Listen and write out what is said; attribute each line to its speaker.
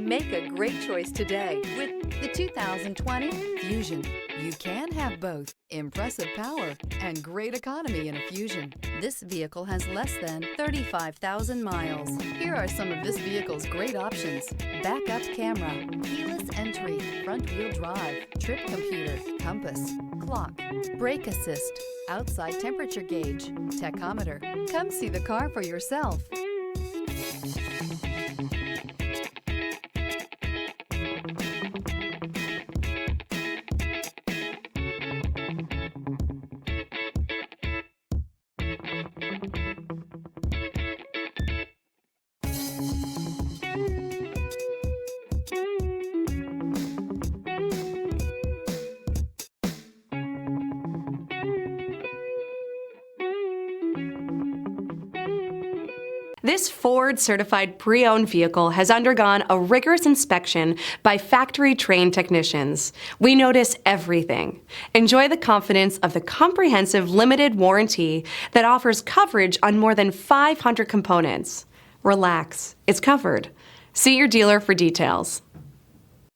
Speaker 1: Make a great choice today with the 2020 Fusion. You can have both impressive power and great economy in a Fusion. This vehicle has less than 35,000 miles. Here are some of this vehicle's great options: backup camera, keyless entry, front-wheel drive, trip computer, compass, clock, brake assist, outside temperature gauge, tachometer. Come see the car for yourself.
Speaker 2: This Ford-certified pre-owned vehicle has undergone a rigorous inspection by factory-trained technicians. We notice everything. Enjoy the confidence of the comprehensive limited warranty that offers coverage on more than 500 components. Relax, it's covered. See your dealer for details.